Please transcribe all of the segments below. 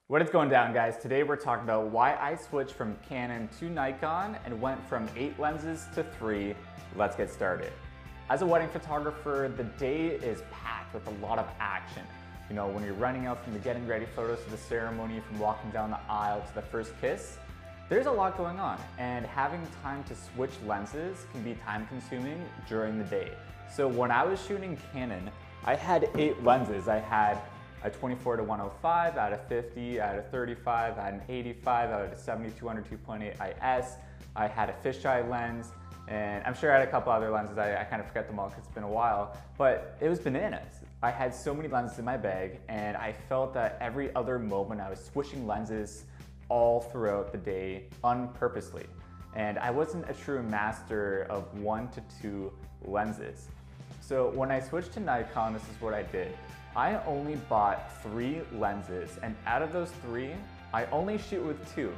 What is going down, guys? Today we're talking about why I switched from Canon to Nikon and went from 8 lenses to 3. Let's get started. As a wedding photographer, the day is packed with a lot of action. You know, when you're running out from the getting ready photos to the ceremony, from walking down the aisle to the first kiss, there's a lot going on, and having time to switch lenses can be time consuming during the day. So when I was shooting Canon, I had 8 lenses. I had a 24 to 105, I had a 50, I had a 35, I had an 85, I had a 70-200 2.8 IS, I had a fisheye lens, and I'm sure I had a couple other lenses. I kind of forget them all because it's been a while, but it was bananas. I had so many lenses in my bag, and I felt that every other moment I was switching lenses all throughout the day unpurposely. And I wasn't a true master of 1 to 2 lenses. So when I switched to Nikon, this is what I did. I only bought 3 lenses, and out of those 3, I only shoot with 2.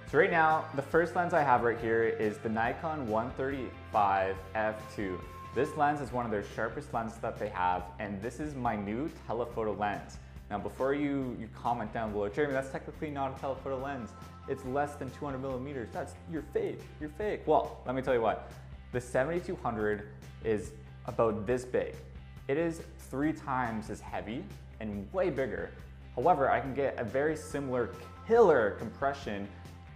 So right now, the first lens I have right here is the Nikon 135 f2. This lens is one of their sharpest lenses that they have, and this is my new telephoto lens. Now before you comment down below, Jeremy, that's technically not a telephoto lens. It's less than 200 millimeters. You're fake. Well, let me tell you what, the 70-200 is about this big. It is 3 times as heavy and way bigger. However, I can get a very similar killer compression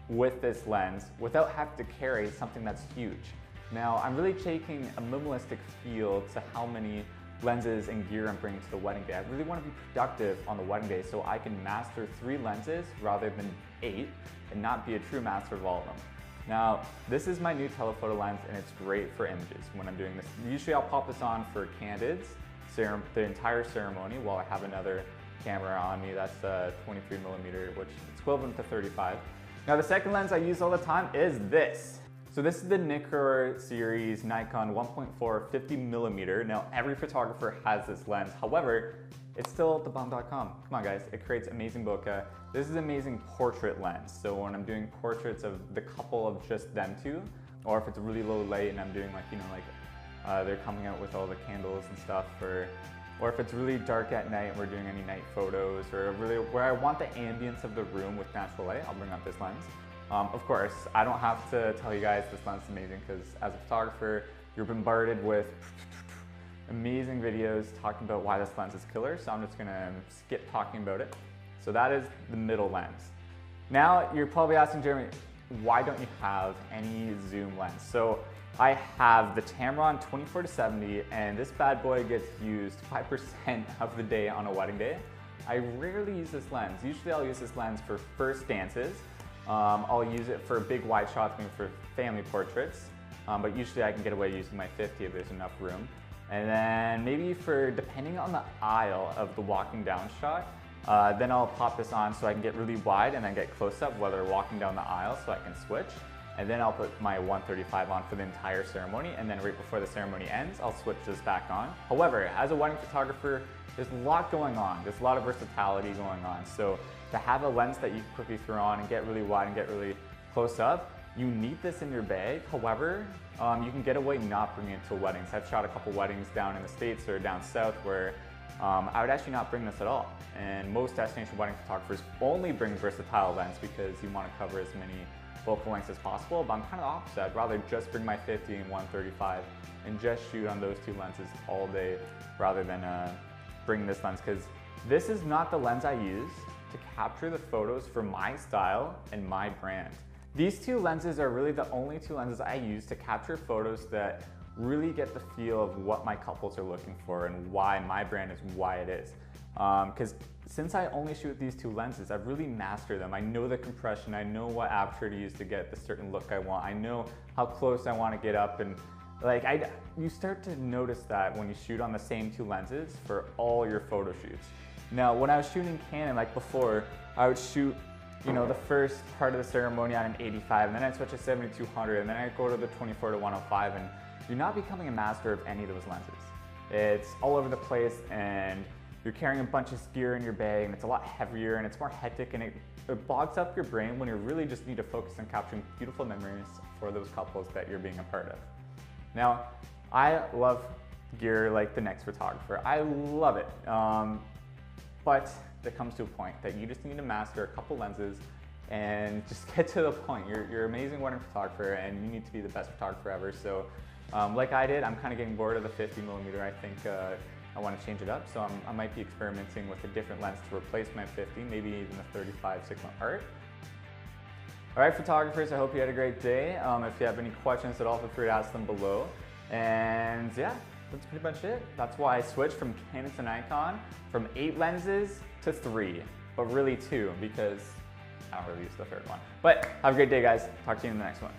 with this lens without having to carry something that's huge. Now, I'm really taking a minimalistic feel to how many lenses and gear I'm bringing to the wedding day. I really want to be productive on the wedding day so I can master 3 lenses rather than 8 and not be a true master of all of them. Now, this is my new telephoto lens, and it's great for images when I'm doing this. Usually I'll pop this on for candids, the entire ceremony, while I have another camera on me that's a 23 millimeter, which is equivalent to 35. Now the second lens I use all the time is this. So this is the Nikkor series Nikon 1.4 50 millimeter. Now every photographer has this lens. However, it's still thebomb.com. Come on guys, it creates amazing bokeh. This is amazing portrait lens. So when I'm doing portraits of the couple of just them two, or if it's really low light and I'm doing they're coming out with all the candles and stuff, or if it's really dark at night and we're doing any night photos, or really where I want the ambience of the room with natural light, I'll bring up this lens. Of course, I don't have to tell you guys this lens is amazing, because as a photographer, you're bombarded with amazing videos talking about why this lens is killer, so I'm just gonna skip talking about it. So that is the middle lens. Now, you're probably asking, Jeremy, why don't you have any zoom lens? So I have the Tamron 24 to 70, and this bad boy gets used 5% of the day on a wedding day. I rarely use this lens. Usually I'll use this lens for first dances. I'll use it for big wide shots, maybe for family portraits, but usually I can get away using my 50 if there's enough room. And then maybe for, depending on the aisle of the walking down shot, then I'll pop this on so I can get really wide and then get close up while they're walking down the aisle so I can switch. And then I'll put my 135 on for the entire ceremony, and then right before the ceremony ends, I'll switch this back on. However, as a wedding photographer, there's a lot going on. There's a lot of versatility going on. So to have a lens that you can quickly throw on and get really wide and get really close up, you need this in your bag. However, you can get away not bringing it to weddings. I've shot a couple weddings down in the States or down south where I would actually not bring this at all. And most destination wedding photographers only bring versatile lens because you want to cover as many focal lengths as possible, but I'm kind of the opposite. I'd rather just bring my 50 and 135 and just shoot on those 2 lenses all day rather than bring this lens, because this is not the lens I use to capture the photos for my style and my brand. These 2 lenses are really the only 2 lenses I use to capture photos that really get the feel of what my couples are looking for and why my brand is why it is. Because since I only shoot these 2 lenses, I've really mastered them. I know the compression, I know what aperture to use to get the certain look I want. I know how close I want to get up, and you start to notice that when you shoot on the same 2 lenses for all your photo shoots. Now, when I was shooting Canon, like before, I would shoot, the first part of the ceremony on an 85, and then I'd switch to 70-200, and then I'd go to the 24 to 105, and you're not becoming a master of any of those lenses. It's all over the place, and you're carrying a bunch of gear in your bag, and it's a lot heavier, and it's more hectic, and it bogs up your brain when you really just need to focus on capturing beautiful memories for those couples that you're being a part of. Now, I love gear like the next photographer. I love it. But it comes to a point that you just need to master a couple lenses and just get to the point. You're an amazing wedding photographer, and you need to be the best photographer ever. So like I did, I'm kind of getting bored of the 50mm. I think I want to change it up, so I might be experimenting with a different lens to replace my 50, maybe even a 35 Sigma Art. All right, photographers, I hope you had a great day. If you have any questions at all, feel free to ask them below. And yeah, that's pretty much it. That's why I switched from Canon to Nikon, from 8 lenses to 3, but really 2, because I don't really use the third one. But have a great day, guys. Talk to you in the next one.